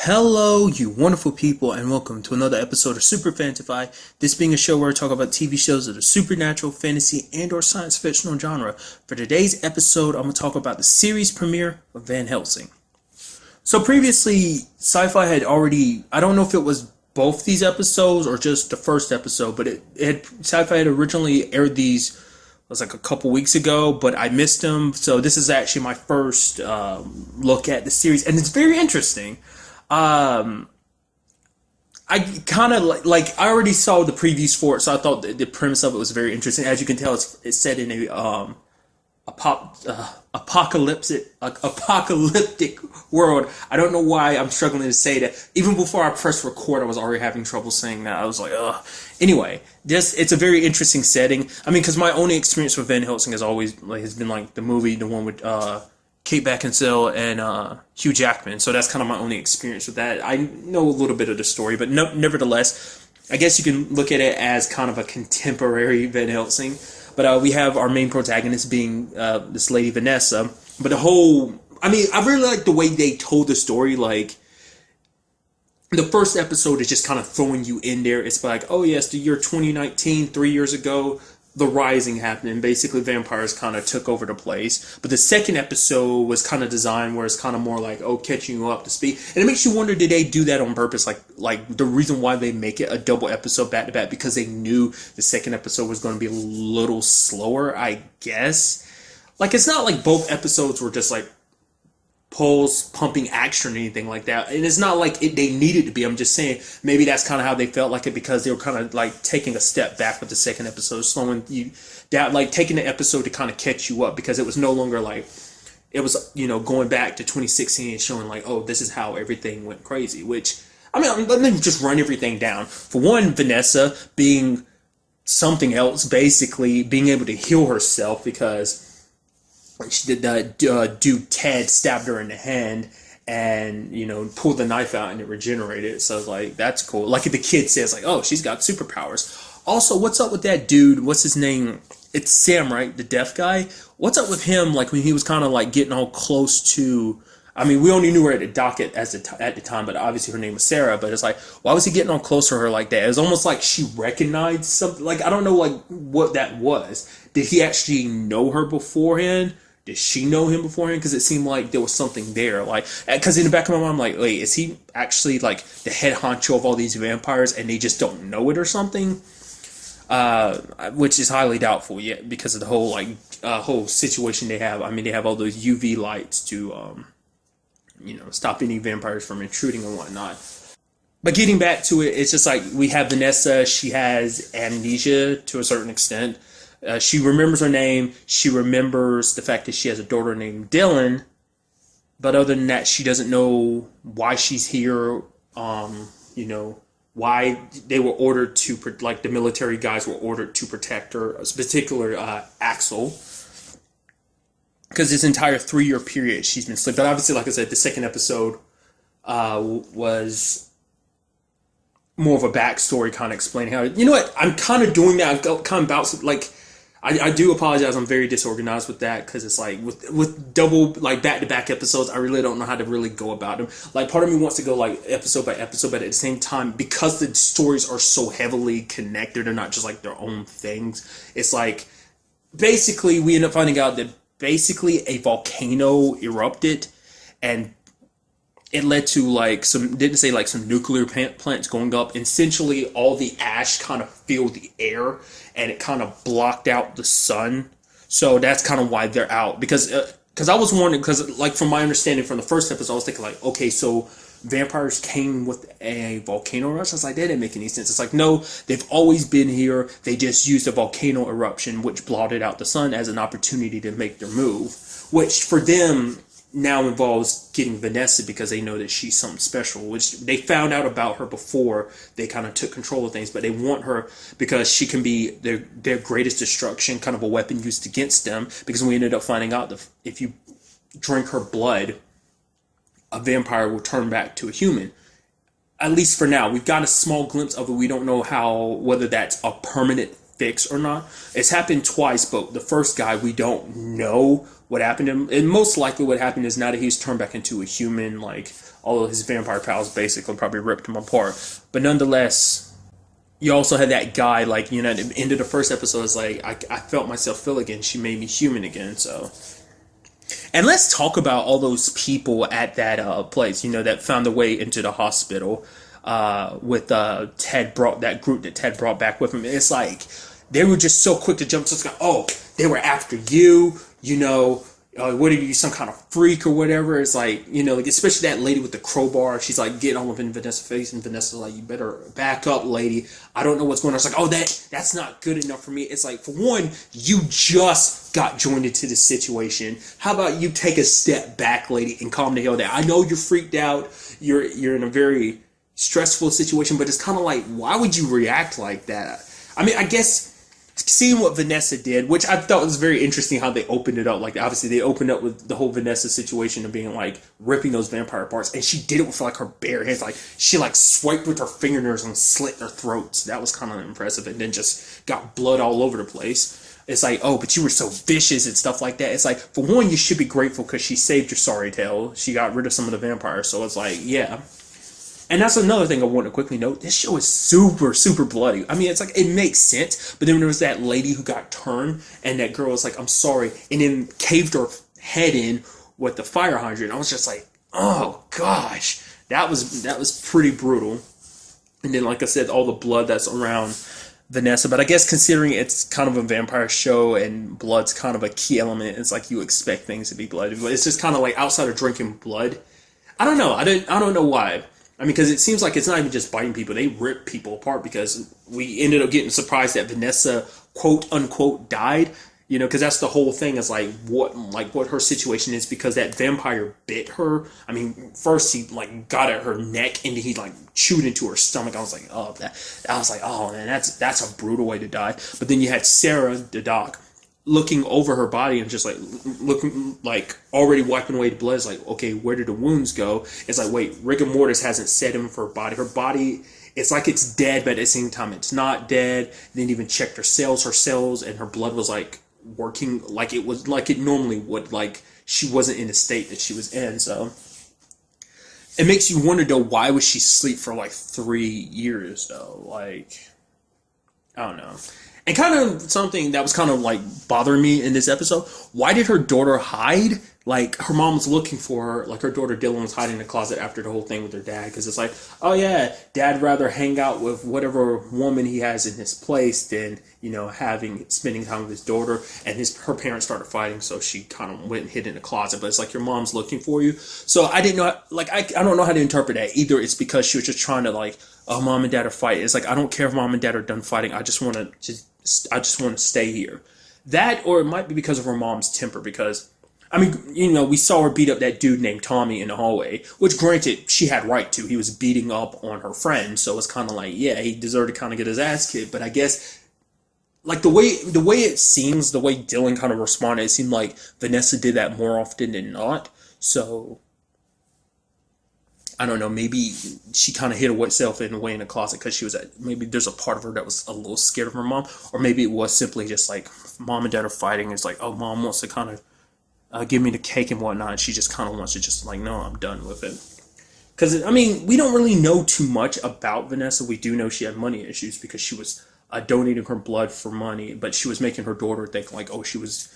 Hello, you wonderful people, and welcome to another episode of Super-Fanta-Fi. This being a show where I talk about TV shows of the supernatural, fantasy, and/or science fictional genre. For today's episode, I'm going to talk about the series premiere of Van Helsing. So previously, Sci-Fi had already, I don't know if it was both these episodes or just the first episode, but Sci-Fi had originally aired these, it was like a couple weeks ago, but I missed them. So this is actually my first look at the series, and it's very interesting. I kind of like I already saw the previews for it, so I thought the premise of it was very interesting. As you can tell, it's set in a apocalyptic world. I don't know why I'm struggling to say that. Even before I pressed record, I was already having trouble saying that. I was like, ugh. Anyway, it's a very interesting setting. I mean, because my only experience with Van Helsing has been like the movie, the one with Kate Beckinsale and Hugh Jackman. So that's kind of my only experience with that. I know a little bit of the story, but nevertheless, I guess you can look at it as kind of a contemporary Van Helsing. But we have our main protagonist being this lady Vanessa. But I really like the way they told the story. Like, the first episode is just kind of throwing you in there. It's like, oh yes, the year 2019, 3 years ago, the Rising happened, and basically vampires kind of took over the place. But the second episode was kind of designed where it's kind of more like, oh, catching you up to speed. And it makes you wonder, did they do that on purpose? Like the reason why they make it a double episode back to back, because they knew the second episode was going to be a little slower, I guess. Like, it's not like both episodes were just like pulse pumping action or anything like that, and it's not like they needed to be. I'm just saying maybe that's kind of how they felt like it, because they were kind of like taking a step back with the second episode, slowing you down, like taking the episode to kind of catch you up, because it was no longer like it was, going back to 2016 and showing like, oh, this is how everything went crazy. Which, I mean, let me just run everything down. For one, Vanessa being something else, basically being able to heal herself, because she did that dude Ted stabbed her in the hand and pulled the knife out and it regenerated. So like, that's cool. Like the kid says, like, oh, she's got superpowers. Also, what's up with that dude? What's his name? It's Sam, right? The deaf guy. What's up with him? Like, when he was kind of like getting all close to, I mean, we only knew her at the docket at the time, but obviously her name was Sarah. But it's like, why was he getting all close to her like that? It was almost like she recognized something. Like, I don't know, like, what that was. Did he actually know her beforehand? Did she know him beforehand? Because it seemed like there was something there. Like, because in the back of my mind, I'm like, wait, is he actually like the head honcho of all these vampires and they just don't know it or something? Which is highly doubtful, yet, because of the whole whole situation they have. I mean, they have all those UV lights to stop any vampires from intruding and whatnot. But getting back to it, it's just like we have Vanessa. She has amnesia to a certain extent. She remembers her name. She remembers the fact that she has a daughter named Dylan. But other than that, she doesn't know why she's here. Why they were ordered to, like the military guys were ordered to protect her, in particular Axel. Because this entire 3-year period she's been asleep. But obviously, like I said, the second episode was more of a backstory, kind of explaining how. You know what? I'm kind of doing that. I've got kind of bounced like. I do apologize. I'm very disorganized with that, because it's like with double, like, back-to-back episodes, I really don't know how to really go about them. Like, part of me wants to go like episode by episode, but at the same time, because the stories are so heavily connected, they're not just like their own things. It's like, basically, we end up finding out that basically a volcano erupted, and it led to like some nuclear plants going up. And essentially, all the ash kind of filled the air, and it kind of blocked out the sun. So that's kind of why they're out. Because I was wondering, because like from my understanding from the first episode, I was thinking like, okay, so vampires came with a volcano eruption. I was like, that didn't make any sense. It's like, no, they've always been here. They just used a volcano eruption, which blotted out the sun, as an opportunity to make their move. Which for them now involves getting Vanessa, because they know that she's something special, which they found out about her before they kind of took control of things. But they want her because she can be their greatest destruction, kind of a weapon used against them. Because we ended up finding out that if you drink her blood, a vampire will turn back to a human. At least for now. We've got a small glimpse of it. We don't know whether that's a permanent fix or not. It's happened twice, but the first guy, we don't know what happened to him. And most likely what happened is now that he's turned back into a human, like, all of his vampire pals basically probably ripped him apart. But nonetheless, you also had that guy, like, you know, at the end of the first episode, it's like, I felt myself feel again. She made me human again, so. And let's talk about all those people at that place, you know, that found their way into the hospital with that group that Ted brought back with him. It's like, they were just so quick to jump to the, oh, they were after you, you know, what are you, some kind of freak or whatever? It's like, you know, like, especially that lady with the crowbar. She's like getting all up in Vanessa's face, and Vanessa's like, you better back up, lady. I don't know what's going on. It's like, oh, that's not good enough for me. It's like, for one, you just got joined into this situation. How about you take a step back, lady, and calm the hell down? I know you're freaked out. You're in a very stressful situation, but it's kind of like, why would you react like that? I mean, I guess seeing what Vanessa did, which I thought was very interesting how they opened it up. Like, obviously they opened up with the whole Vanessa situation of being like ripping those vampire parts, and she did it with like her bare hands. Like, she like swiped with her fingernails and slit their throats. That was kind of impressive, and then just got blood all over the place. It's like, oh, but you were so vicious and stuff like that. It's like, for one, you should be grateful because she saved your sorry tale. She got rid of some of the vampires, so it's like, yeah. And that's another thing I want to quickly note. This show is super, super bloody. I mean, it's like, it makes sense. But then there was that lady who got turned, and that girl was like, I'm sorry, and then caved her head in with the fire hydrant. I was just like, oh, gosh. That was pretty brutal. And then, like I said, all the blood that's around Vanessa. But I guess considering it's kind of a vampire show and blood's kind of a key element, it's like you expect things to be bloody. But it's just kind of like outside of drinking blood. I don't know. I don't know why. I mean, because it seems like it's not even just biting people. They rip people apart, because we ended up getting surprised that Vanessa, quote unquote, died. You know, because that's the whole thing, is like what her situation is, because that vampire bit her. I mean, first he like got at her neck, and then he like chewed into her stomach. I was like, oh man, that's a brutal way to die. But then you had Sarah, the doc, looking over her body and just like looking like already wiping away the blood. It's like, okay, where did the wounds go? It's like, wait, rigor mortis hasn't set in for her body. Her body, it's like it's dead, but at the same time it's not dead. They didn't even check her cells, and her blood was like working like it normally would. Like, she wasn't in the state that she was in. So it makes you wonder though, why would she sleep for like 3 years though? Like, I don't know. And kind of something that was kind of like bothering me in this episode, why did her daughter hide? Like, her mom was looking for her, like her daughter Dylan was hiding in the closet after the whole thing with her dad, because it's like, oh yeah, dad rather hang out with whatever woman he has in his place than, you know, spending time with his daughter. And her parents started fighting, so she kind of went and hid in the closet. But it's like, your mom's looking for you. So I didn't know, like, I don't know how to interpret that. Either it's because she was just trying to like, oh, mom and dad are fighting. It's like, I don't care if mom and dad are done fighting. I just want to stay here. That, or it might be because of her mom's temper, because, I mean, you know, we saw her beat up that dude named Tommy in the hallway, which, granted, she had right to. He was beating up on her friend, so it's kind of like, yeah, he deserved to kind of get his ass kicked. But I guess, like, the way it seems, the way Dylan kind of responded, it seemed like Vanessa did that more often than not. So I don't know, maybe she kind of hid herself away in the closet because she was maybe there's a part of her that was a little scared of her mom, or maybe it was simply just like mom and dad are fighting. It's like, oh, mom wants to kind of give me the cake and whatnot, and she just kind of wants to just like, no, I'm done with it. Because, I mean, we don't really know too much about Vanessa. We do know she had money issues because she was donating her blood for money, but she was making her daughter think like, oh, she was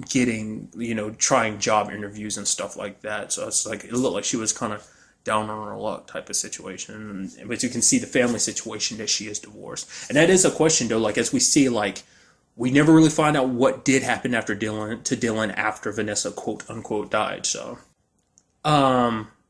getting, you know, trying job interviews and stuff like that. So it's like, it looked like she was kind of down on her luck type of situation. But you can see the family situation that she is divorced. And that is a question though, like, as we see, like, we never really find out what did happen to Dylan after Vanessa quote unquote died. So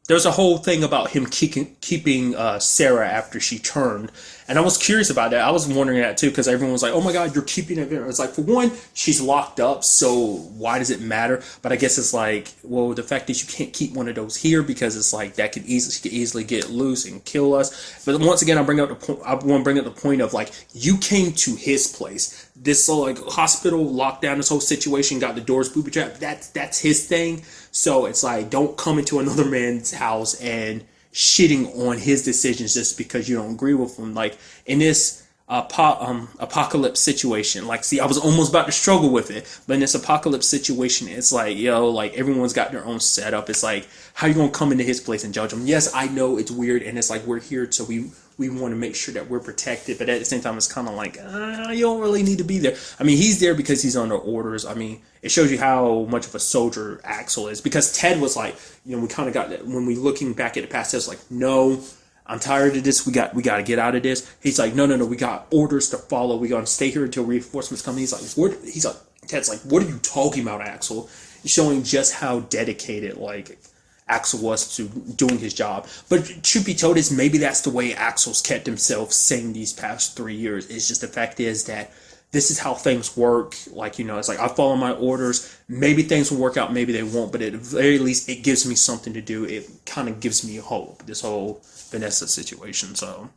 there's a whole thing about him keeping Sarah after she turned. And I was curious about that. I was wondering that too, because everyone was like, oh my God, you're keeping it. It's like, for one, she's locked up, so why does it matter? But I guess it's like, well, the fact that you can't keep one of those here, because it's like that she could easily get loose and kill us. But once again, I want to bring up the point of like, you came to his place. This like hospital lockdown, this whole situation, got the doors booby trapped. That's his thing. So it's like, don't come into another man's house and shitting on his decisions just because you don't agree with him. Like, in this, apocalypse situation. Like, see, I was almost about to struggle with it, but in this apocalypse situation, it's like, yo, like everyone's got their own setup. It's like, how you gonna come into his place and judge him? Yes, I know it's weird, and it's like we're here, so we want to make sure that we're protected, but at the same time, it's kind of like, you don't really need to be there. I mean, he's there because he's under orders. I mean, it shows you how much of a soldier Axel is, because Ted was like, we kind of got that when we looking back at the past. Ted's like, no, I'm tired of this. We got to get out of this. He's like, no, we got orders to follow. We gonna stay here until reinforcements come. He's like, what? He's like, Ted's like, what are you talking about, Axel? Showing just how dedicated like Axel was to doing his job. But truth be told, is maybe that's the way Axel's kept himself sane these past 3 years. It's just the fact is that this is how things work. Like, it's like I follow my orders. Maybe things will work out, maybe they won't. But at the very least, it gives me something to do. It kind of gives me hope, this whole Vanessa situation. So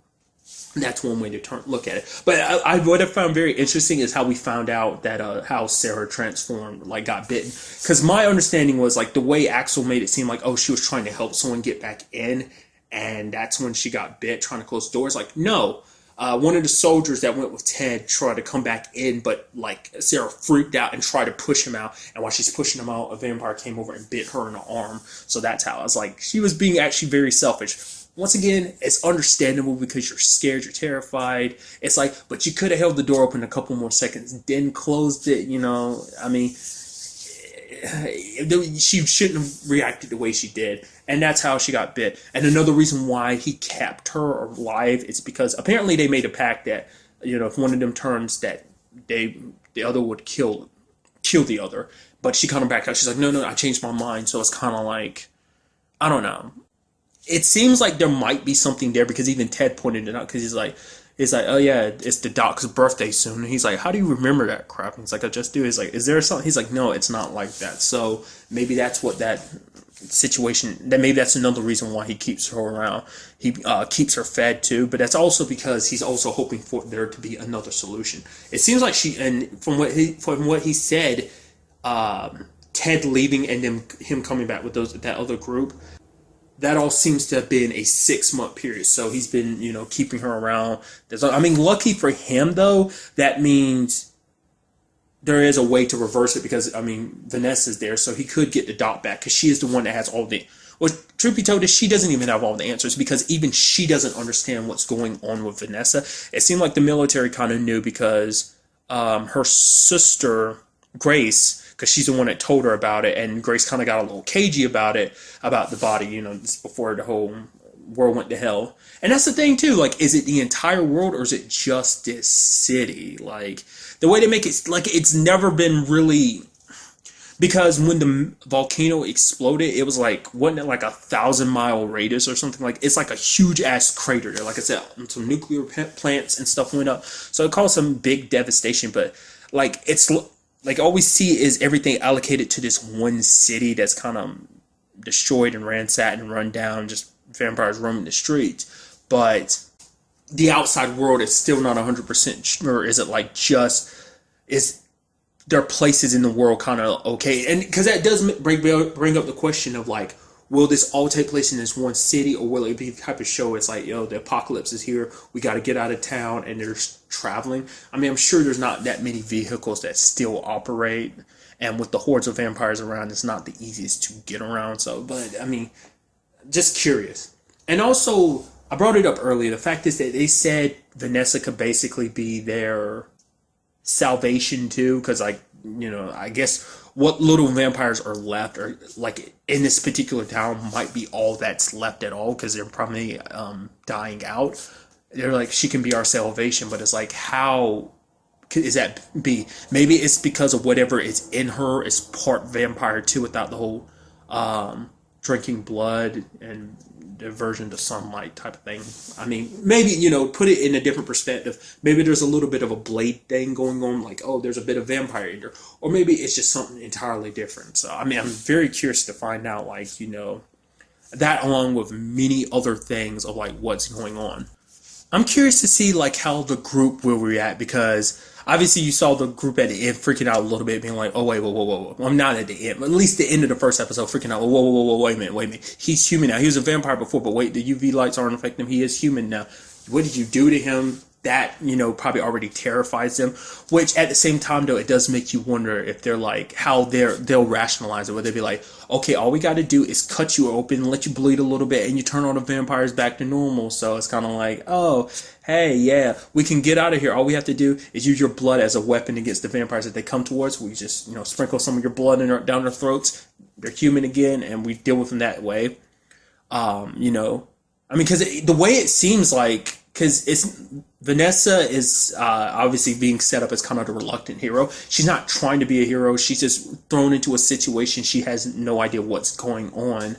that's one way to look at it. But I what I found very interesting is how we found out that how Sarah transformed, like got bitten. Because my understanding was like the way Axel made it seem like, oh, she was trying to help someone get back in, and that's when she got bit, trying to close doors. Like, no. One of the soldiers that went with Ted tried to come back in, but like Sarah freaked out and tried to push him out. And while she's pushing him out, a vampire came over and bit her in the arm. So that's how I was like, she was being actually very selfish. Once again, it's understandable because you're scared, you're terrified. It's like, but you could have held the door open a couple more seconds, then closed it, I mean, she shouldn't have reacted the way she did. And that's how she got bit. And another reason why he kept her alive is because apparently they made a pact that, if one of them turns, that the other would kill the other. But she kind of backed out. She's like, no, I changed my mind. So it's kind of like, I don't know. It seems like there might be something there because even Ted pointed it out because he's like, oh yeah, it's the doc's birthday soon. And he's like, how do you remember that crap? And he's like, I just do. He's like, is there something? He's like, no, it's not like that. So maybe that's what that situation, maybe that's another reason why he keeps her around. He keeps her fed too, but that's also because he's also hoping for there to be another solution. It seems like and from what he said, Ted leaving and then him coming back with that other group, that all seems to have been a 6-month period. So he's been, keeping her around. Lucky for him, though, that means there is a way to reverse it because, Vanessa's there, so he could get the dot back because she is the one that has all the... Well, truth be told, she doesn't even have all the answers because even she doesn't understand what's going on with Vanessa. It seemed like the military kind of knew because her sister, Grace... because she's the one that told her about it, and Grace kind of got a little cagey about it, about the body, before the whole world went to hell. And that's the thing, too, like, is it the entire world, or is it just this city? Like, the way they make it, like, it's never been really... Because when the volcano exploded, it was like, wasn't it like 1,000-mile radius or something? Like, it's like a huge-ass crater there. Like I said, some nuclear plants and stuff went up. So it caused some big devastation, but, like, it's... Like, all we see is everything allocated to this one city that's kind of destroyed and ransacked and run down, just vampires roaming the streets. But the outside world is still not 100% sure. Is it like is there places in the world kind of okay? And because that does bring up the question of like, will this all take place in this one city, or will it be the type of show it's like, the apocalypse is here, we got to get out of town, and there's traveling? I'm sure there's not that many vehicles that still operate, and with the hordes of vampires around, it's not the easiest to get around. So, but, just curious. And also, I brought it up earlier, the fact is that they said Vanessa could basically be their salvation too, because, like, I guess what little vampires are left, or like in this particular town, might be all that's left at all, because they're probably dying out. They're like, she can be our salvation, but it's like, how is that be? Maybe it's because of whatever is in her is part vampire too, without the whole drinking blood and diversion to sunlight type of thing. Maybe, put it in a different perspective. Maybe there's a little bit of a Blade thing going on, like, oh, there's a bit of vampire in there. Or maybe it's just something entirely different. So, I'm very curious to find out, like, that along with many other things of, like, what's going on. I'm curious to see, like, how the group will react, because obviously you saw the group at the end freaking out a little bit, being like, oh, wait, whoa. I'm not at the end, but at least the end of the first episode, freaking out, whoa, wait a minute. He's human now. He was a vampire before, but wait, the UV lights aren't affecting him. He is human now. What did you do to him? that, probably already terrifies them. Which at the same time, though, it does make you wonder if they're like, how they'll rationalize it. Where they'll be like, okay, all we got to do is cut you open, let you bleed a little bit, and you turn all the vampires back to normal. So it's kind of like, oh, hey, yeah, we can get out of here. All we have to do is use your blood as a weapon against the vampires that they come towards. We just, sprinkle some of your blood down their throats. They're human again, and we deal with them that way. Because the way it seems like, because Vanessa is obviously being set up as kind of the reluctant hero. She's not trying to be a hero. She's just thrown into a situation. She has no idea what's going on.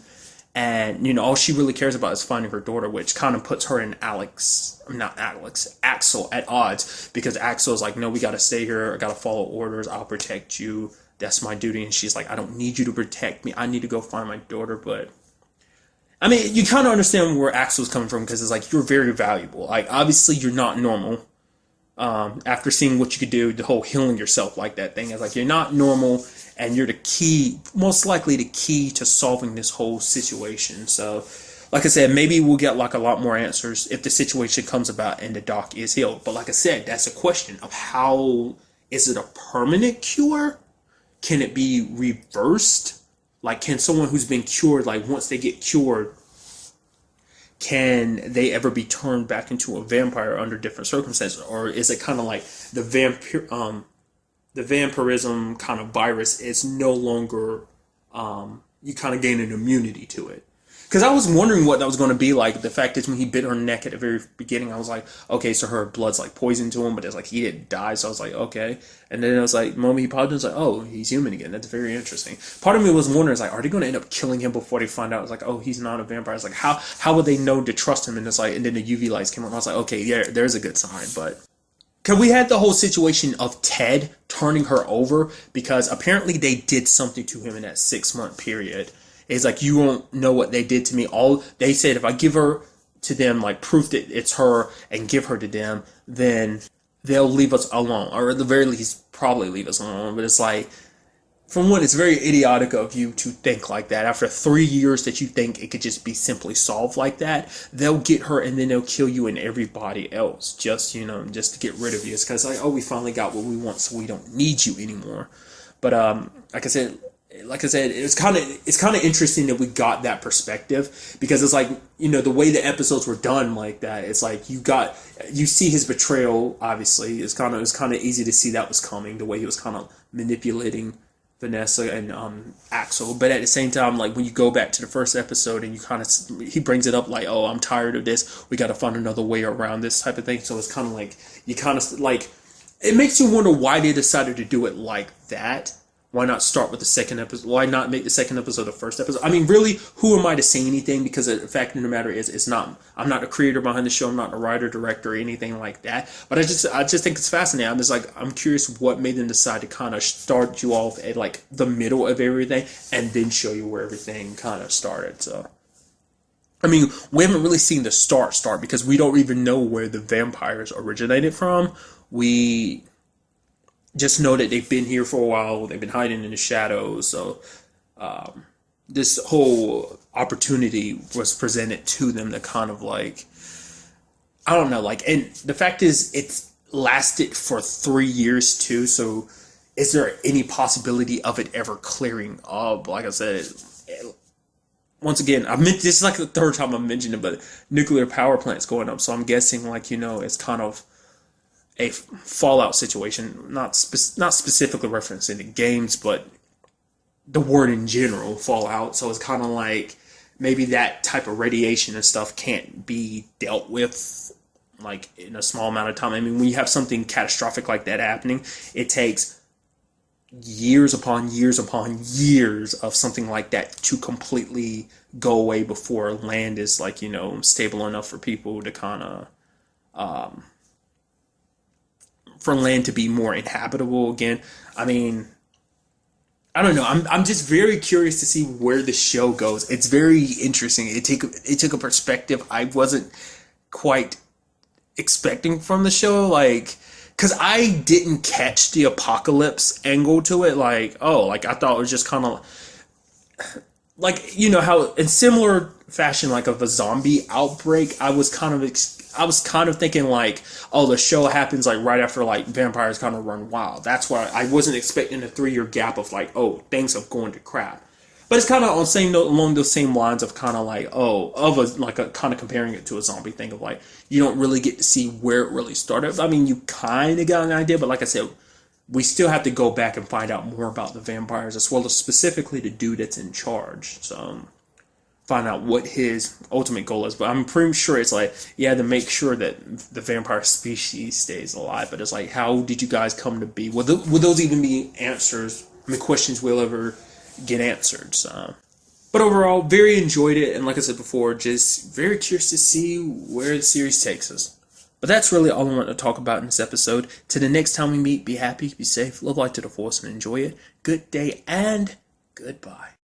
And, all she really cares about is finding her daughter, which kind of puts her and Axel at odds. Because Axel is like, no, we got to stay here. I got to follow orders. I'll protect you. That's my duty. And she's like, I don't need you to protect me. I need to go find my daughter. But you kind of understand where Axel's coming from, because it's like, you're very valuable. Like, obviously, you're not normal. After seeing what you could do, the whole healing yourself like that thing, is like, you're not normal, and you're the key, most likely the key to solving this whole situation. So, like I said, maybe we'll get like a lot more answers if the situation comes about and the doc is healed. But like I said, that's a question of how, is it a permanent cure? Can it be reversed? Like, can someone who's been cured, like, once they get cured, can they ever be turned back into a vampire under different circumstances? Or is it kind of like the vampirism kind of virus is no longer, you kind of gain an immunity to it? Because I was wondering what that was going to be like. The fact is, when he bit her neck at the very beginning, I was like, okay, so her blood's like poison to him, but it's like he didn't die. So I was like, okay. And then I was like, the moment he popped in, I was like, oh, he's human again. That's very interesting. Part of me was wondering, is like, are they going to end up killing him before they find out? It's like, oh, he's not a vampire. It's like, how would they know to trust him? And it's like, and then the UV lights came on. I was like, okay, yeah, there's a good sign. But because we had the whole situation of Ted turning her over, because apparently they did something to him in that 6-month period. It's like, you won't know what they did to me. All they said, if I give her to them, like proof that it's her, and give her to them, then they'll leave us alone, or at the very least probably leave us alone. But it's like, from one, it's very idiotic of you to think like that. After 3 years that you think it could just be simply solved like that, they'll get her and then they'll kill you and everybody else, just just to get rid of you. It's because like, oh, we finally got what we want, so we don't need you anymore. But like I said, it's kind of interesting that we got that perspective, because it's like, the way the episodes were done like that, it's like you see his betrayal. Obviously, it's kind of easy to see that was coming, the way he was kind of manipulating Vanessa and Axel. But at the same time, like, when you go back to the first episode and he brings it up like, oh, I'm tired of this, we got to find another way around this type of thing. So it's kind of like, it makes you wonder why they decided to do it like that. Why not start with the second episode? Why not make the second episode the first episode? Really, who am I to say anything? Because the fact of the matter is, I'm not the creator behind the show. I'm not the writer, director, or anything like that. But I just think it's fascinating. I'm curious what made them decide to kind of start you off at like the middle of everything, and then show you where everything kind of started. So, we haven't really seen the start, because we don't even know where the vampires originated from. We just know that they've been here for a while. They've been hiding in the shadows. So this whole opportunity was presented to them to kind of like, I don't know, like, and the fact is, it's lasted for 3 years too. So is there any possibility of it ever clearing up? Like I said, once again, this is like the third time I've mentioned it, but nuclear power plants going up. So I'm guessing, like, it's kind of a fallout situation, not specifically referencing the games, but the word in general, fallout. So it's kind of like, maybe that type of radiation and stuff can't be dealt with like in a small amount of time. When you have something catastrophic like that happening, it takes years upon years upon years of something like that to completely go away before land is like, stable enough for people to kind of, for land to be more inhabitable again. I don't know. I'm just very curious to see where the show goes. It's very interesting. It took a perspective I wasn't quite expecting from the show, like, because I didn't catch the apocalypse angle to it. Like, oh, like I thought it was just kind of like, you know how in similar fashion, like of a zombie outbreak, I was kind of thinking like, oh, the show happens like right after like vampires kind of run wild. That's why I wasn't expecting a 3 year gap of like, oh, things are going to crap. But it's kind of on same note, along those same lines of kind of like, oh, of a like a kind of comparing it to a zombie thing of like, you don't really get to see where it really started. I mean, you kind of got an idea, but like I said, we still have to go back and find out more about the vampires, as well as specifically the dude that's in charge. So find out what his ultimate goal is. But I'm pretty sure it's like, yeah, to make sure that the vampire species stays alive. But it's like, how did you guys come to be? Will those even be answers? I mean, questions we'll ever get answered. So, but overall, very enjoyed it. And like I said before, just very curious to see where the series takes us. But that's really all I want to talk about in this episode. To the next time we meet, be happy, be safe, love light to the force, and enjoy it. Good day and goodbye.